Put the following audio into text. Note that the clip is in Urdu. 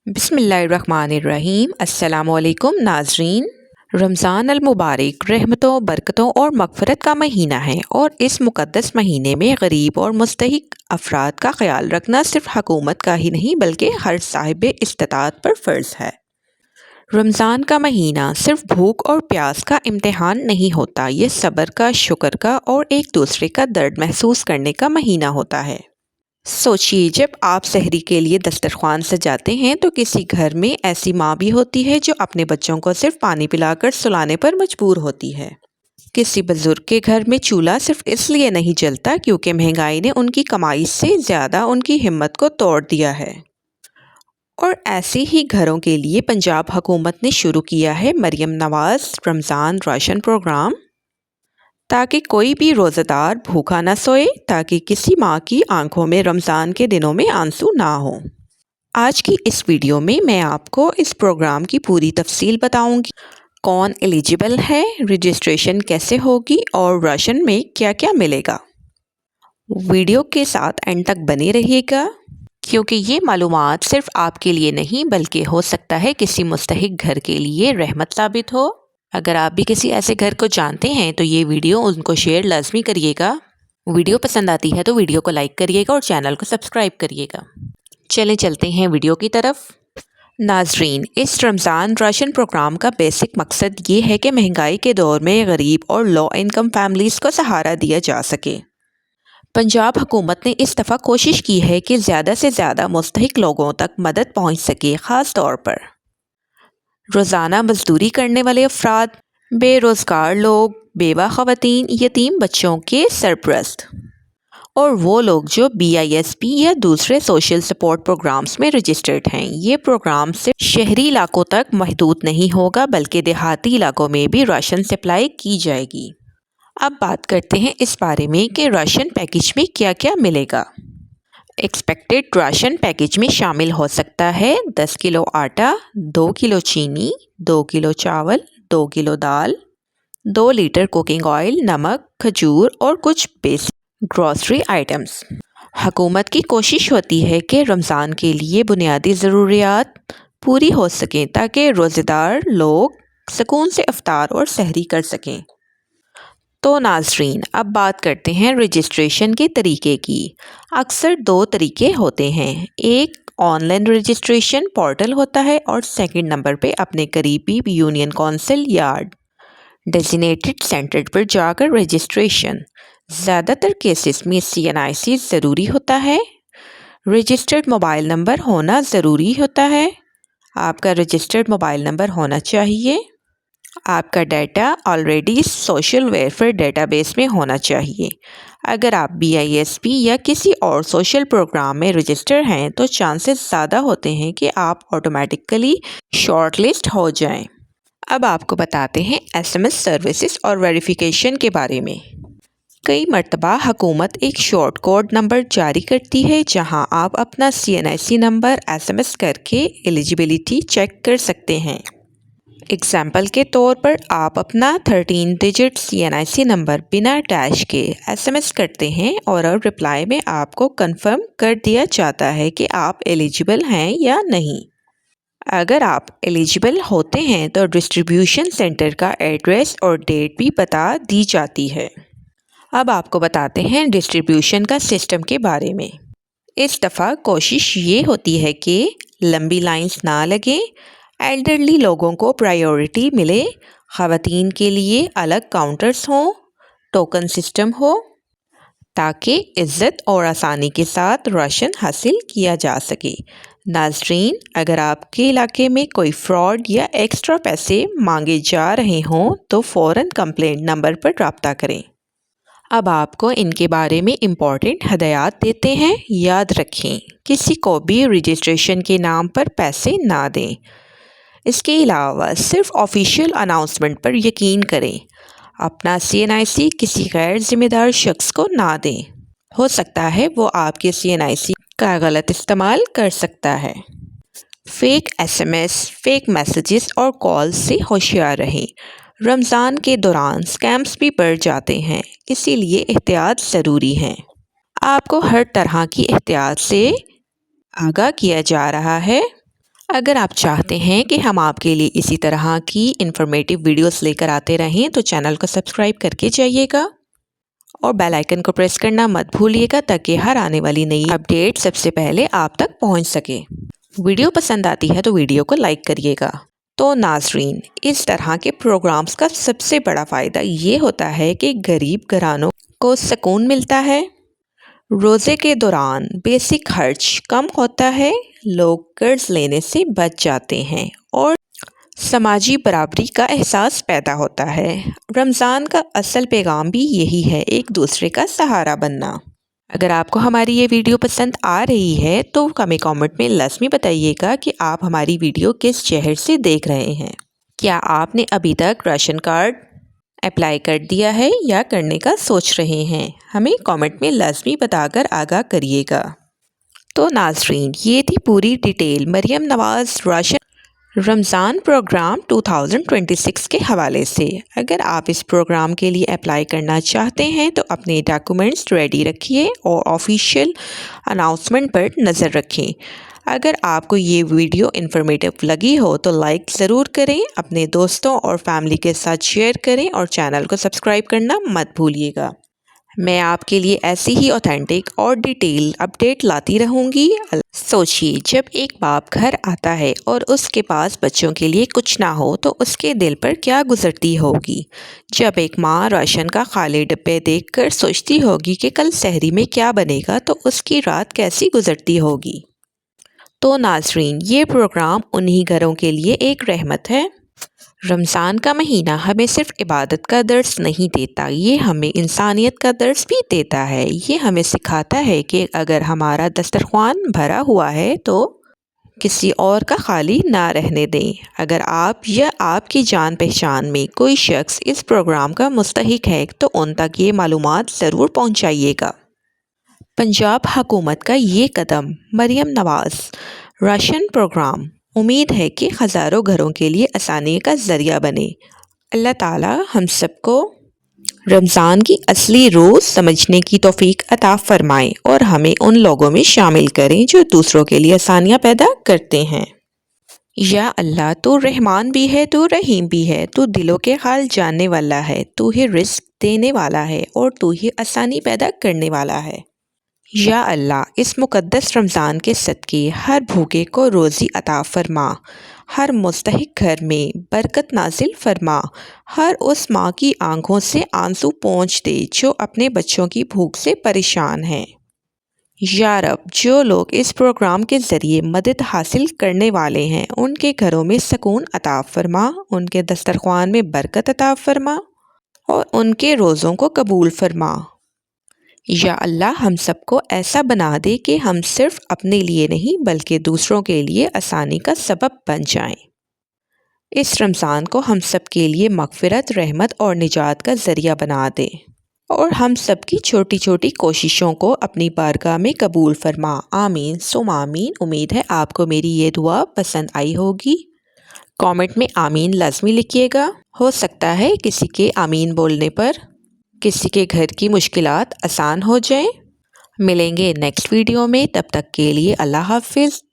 بسم اللہ الرحمن الرحیم۔ السلام علیکم ناظرین۔ رمضان المبارک رحمتوں، برکتوں اور مغفرت کا مہینہ ہے، اور اس مقدس مہینے میں غریب اور مستحق افراد کا خیال رکھنا صرف حکومت کا ہی نہیں بلکہ ہر صاحب استطاعت پر فرض ہے۔ رمضان کا مہینہ صرف بھوک اور پیاس کا امتحان نہیں ہوتا، یہ صبر کا، شکر کا اور ایک دوسرے کا درد محسوس کرنے کا مہینہ ہوتا ہے۔ سوچیے، جب آپ سحری کے لیے دسترخوان سجاتے ہیں تو کسی گھر میں ایسی ماں بھی ہوتی ہے جو اپنے بچوں کو صرف پانی پلا کر سلانے پر مجبور ہوتی ہے۔ کسی بزرگ کے گھر میں چولہا صرف اس لیے نہیں جلتا کیونکہ مہنگائی نے ان کی کمائی سے زیادہ ان کی ہمت کو توڑ دیا ہے۔ اور ایسے ہی گھروں کے لیے پنجاب حکومت نے شروع کیا ہے مریم نواز رمضان راشن پروگرام، تاکہ کوئی بھی روزہ دار بھوکا نہ سوئے، تاکہ کسی ماں کی آنکھوں میں رمضان کے دنوں میں آنسو نہ ہوں۔ آج کی اس ویڈیو میں میں آپ کو اس پروگرام کی پوری تفصیل بتاؤں گی، کون ایلیجیبل ہے، رجسٹریشن کیسے ہوگی اور راشن میں کیا کیا ملے گا۔ ویڈیو کے ساتھ اینڈ تک بنے رہیے گا، کیونکہ یہ معلومات صرف آپ کے لیے نہیں بلکہ ہو سکتا ہے کسی مستحق گھر کے لیے رحمت ثابت ہو۔ اگر آپ بھی کسی ایسے گھر کو جانتے ہیں تو یہ ویڈیو ان کو شیئر لازمی کریے گا۔ ویڈیو پسند آتی ہے تو ویڈیو کو لائک کریے گا اور چینل کو سبسکرائب کریے گا۔ چلیں چلتے ہیں ویڈیو کی طرف۔ ناظرین، اس رمضان راشن پروگرام کا بیسک مقصد یہ ہے کہ مہنگائی کے دور میں غریب اور لو انکم فیملیز کو سہارا دیا جا سکے۔ پنجاب حکومت نے اس دفعہ کوشش کی ہے کہ زیادہ سے زیادہ مستحق لوگوں تک مدد پہنچ سکے، خاص طور پر روزانہ مزدوری کرنے والے افراد، بے روزگار لوگ، بیوہ خواتین، یتیم بچوں کے سرپرست، اور وہ لوگ جو BISP یا دوسرے سوشل سپورٹ پروگرامز میں رجسٹرڈ ہیں۔ یہ پروگرام صرف شہری علاقوں تک محدود نہیں ہوگا بلکہ دیہاتی علاقوں میں بھی راشن سپلائی کی جائے گی۔ اب بات کرتے ہیں اس بارے میں کہ راشن پیکج میں کیا کیا ملے گا۔ ایکسپیکٹڈ راشن پیکج میں شامل ہو سکتا ہے 10 کلو آٹا، 2 کلو چینی، 2 کلو چاول، 2 کلو دال، 2 لیٹر کوکنگ آئل، نمک، کھجور اور کچھ بیسک گروسری آئٹمز۔ حکومت کی کوشش ہوتی ہے کہ رمضان کے لیے بنیادی ضروریات پوری ہو سکیں تاکہ روزہ دار لوگ سکون سے افطار اور سحری کر سکیں۔ تو ناظرین، اب بات کرتے ہیں رجسٹریشن کے طریقے کی۔ اکثر 2 طریقے ہوتے ہیں، ایک آن لائن رجسٹریشن پورٹل ہوتا ہے اور سیکنڈ نمبر پہ اپنے قریبی یونین کونسل یا ڈیزینیٹڈ سینٹر پر جا کر رجسٹریشن۔ زیادہ تر کیسز میں CNIC ضروری ہوتا ہے۔ رجسٹرڈ موبائل نمبر ہونا ضروری ہوتا ہے۔ آپ کا رجسٹرڈ موبائل نمبر ہونا چاہیے۔ آپ کا data already social welfare data base میں ہونا چاہیے۔ اگر آپ BISP یا کسی اور سوشل پروگرام میں رجسٹر ہیں تو چانسز زیادہ ہوتے ہیں کہ آپ آٹومیٹکلی شارٹ لسٹ ہو جائیں۔ اب آپ کو بتاتے ہیں SMS سروسز اور ویریفیکیشن کے بارے میں۔ کئی مرتبہ حکومت ایک شارٹ کوڈ نمبر جاری کرتی ہے جہاں آپ اپنا CNIC نمبر SMS کر کے ایلیجیبلٹی چیک کر سکتے ہیں۔ اگزامپل کے طور پر آپ اپنا 13 ڈیجٹ CNIC نمبر بنا ڈیش کے SMS کرتے ہیں اور رپلائی میں آپ کو کنفرم کر دیا جاتا ہے کہ آپ ایلیجیبل ہیں یا نہیں۔ اگر آپ ایلیجیبل ہوتے ہیں تو ڈسٹریبیوشن سینٹر کا ایڈریس اور ڈیٹ بھی بتا دی جاتی ہے۔ اب آپ کو بتاتے ہیں ڈسٹریبیوشن کا سسٹم کے بارے میں۔ اس دفعہ کوشش یہ ہوتی ہے کہ لمبی لائنز نہ لگیں، ایلڈرلی لوگوں کو پرائیورٹی ملے، خواتین کے لیے الگ کاؤنٹرز ہوں، ٹوکن سسٹم ہو، تاکہ عزت اور آسانی کے ساتھ راشن حاصل کیا جا سکے۔ ناظرین، اگر آپ کے علاقے میں کوئی فراڈ یا ایکسٹرا پیسے مانگے جا رہے ہوں تو فوراً کمپلینٹ نمبر پر رابطہ کریں۔ اب آپ کو ان کے بارے میں امپورٹنٹ ہدایات دیتے ہیں، یاد رکھیں کسی کو بھی رجسٹریشن کے نام پر پیسے نہ دیں۔ اس کے علاوہ صرف آفیشیل اناؤنسمنٹ پر یقین کریں۔ اپنا CNIC کسی غیر ذمہ دار شخص کو نہ دیں، ہو سکتا ہے وہ آپ کے CNIC کا غلط استعمال کر سکتا ہے۔ فیک SMS، فیک میسیجز اور کالز سے ہوشیار رہیں۔ رمضان کے دوران اسکیمز بھی بڑھ جاتے ہیں، اسی لیے احتیاط ضروری ہے۔ آپ کو ہر طرح کی احتیاط سے آگاہ کیا جا رہا ہے۔ اگر آپ چاہتے ہیں کہ ہم آپ کے لیے اسی طرح کی انفارمیٹیو ویڈیوز لے کر آتے رہیں تو چینل کو سبسکرائب کر کے جائیے گا اور بیل آئیکن کو پریس کرنا مت بھولیے گا تاکہ ہر آنے والی نئی اپڈیٹ سب سے پہلے آپ تک پہنچ سکے۔ ویڈیو پسند آتی ہے تو ویڈیو کو لائک کریے گا۔ تو ناظرین، اس طرح کے پروگرامز کا سب سے بڑا فائدہ یہ ہوتا ہے کہ غریب گھرانوں کو سکون ملتا ہے، روزے کے دوران بیسک خرچ کم ہوتا ہے، لوگ قرض لینے سے بچ جاتے ہیں اور سماجی برابری کا احساس پیدا ہوتا ہے۔ رمضان کا اصل پیغام بھی یہی ہے، ایک دوسرے کا سہارا بننا۔ اگر آپ کو ہماری یہ ویڈیو پسند آ رہی ہے تو ہمیں کامنٹ میں لازمی بتائیے گا کہ آپ ہماری ویڈیو کس شہر سے دیکھ رہے ہیں۔ کیا آپ نے ابھی تک راشن کارڈ اپلائی کر دیا ہے یا کرنے کا سوچ رہے ہیں؟ ہمیں کامنٹ میں لازمی بتا کر آگاہ کریے گا۔ تو ناظرین، یہ تھی پوری ڈیٹیل مریم نواز رمضان پروگرام 2026 کے حوالے سے۔ اگر آپ اس پروگرام کے لیے اپلائی کرنا چاہتے ہیں تو اپنے ڈاکومنٹس ریڈی رکھیے اور آفیشیل اناؤنسمنٹ پر نظر رکھیں۔ اگر آپ کو یہ ویڈیو انفارمیٹیو لگی ہو تو لائک ضرور کریں، اپنے دوستوں اور فیملی کے ساتھ شیئر کریں اور چینل کو سبسکرائب کرنا مت بھولیے گا۔ میں آپ کے لیے ایسی ہی اوتھینٹک اور ڈیٹیل اپڈیٹ لاتی رہوں گی۔ سوچیے، جب ایک باپ گھر آتا ہے اور اس کے پاس بچوں کے لیے کچھ نہ ہو تو اس کے دل پر کیا گزرتی ہوگی؟ جب ایک ماں راشن کا خالی ڈبے دیکھ کر سوچتی ہوگی کہ کل سحری میں کیا بنے گا تو اس کی رات کیسی گزرتی ہوگی؟ تو ناظرین، یہ پروگرام انہی گھروں کے لیے ایک رحمت ہے۔ رمضان کا مہینہ ہمیں صرف عبادت کا درس نہیں دیتا، یہ ہمیں انسانیت کا درس بھی دیتا ہے۔ یہ ہمیں سکھاتا ہے کہ اگر ہمارا دسترخوان بھرا ہوا ہے تو کسی اور کا خالی نہ رہنے دیں۔ اگر آپ یا آپ کی جان پہچان میں کوئی شخص اس پروگرام کا مستحق ہے تو ان تک یہ معلومات ضرور پہنچائیے گا۔ پنجاب حکومت کا یہ قدم مریم نواز راشن پروگرام امید ہے کہ ہزاروں گھروں کے لیے آسانی کا ذریعہ بنے۔ اللہ تعالیٰ ہم سب کو رمضان کی اصلی روح سمجھنے کی توفیق عطا فرمائے اور ہمیں ان لوگوں میں شامل کریں جو دوسروں کے لیے آسانیاں پیدا کرتے ہیں۔ یا اللہ، تو رحمان بھی ہے، تو رحیم بھی ہے، تو دلوں کے حال جاننے والا ہے، تو ہی رزق دینے والا ہے اور تو ہی آسانی پیدا کرنے والا ہے۔ یا اللہ، اس مقدس رمضان کے صدقے ہر بھوکے کو روزی عطا فرما، ہر مستحق گھر میں برکت نازل فرما، ہر اس ماں کی آنکھوں سے آنسو پونچھ دے جو اپنے بچوں کی بھوک سے پریشان ہے۔ یا رب، جو لوگ اس پروگرام کے ذریعے مدد حاصل کرنے والے ہیں ان کے گھروں میں سکون عطا فرما، ان کے دسترخوان میں برکت عطا فرما اور ان کے روزوں کو قبول فرما۔ یا اللہ، ہم سب کو ایسا بنا دے کہ ہم صرف اپنے لیے نہیں بلکہ دوسروں کے لیے آسانی کا سبب بن جائیں۔ اس رمضان کو ہم سب کے لیے مغفرت، رحمت اور نجات کا ذریعہ بنا دے اور ہم سب کی چھوٹی چھوٹی کوششوں کو اپنی بارگاہ میں قبول فرما۔ آمین ثم آمین۔ امید ہے آپ کو میری یہ دعا پسند آئی ہوگی۔ کامنٹ میں آمین لازمی لکھیے گا۔ ہو سکتا ہے کسی کے آمین بولنے پر کسی کے گھر کی مشکلات آسان ہو جائیں۔ ملیں گے نیکسٹ ویڈیو میں، تب تک کے لیے اللہ حافظ۔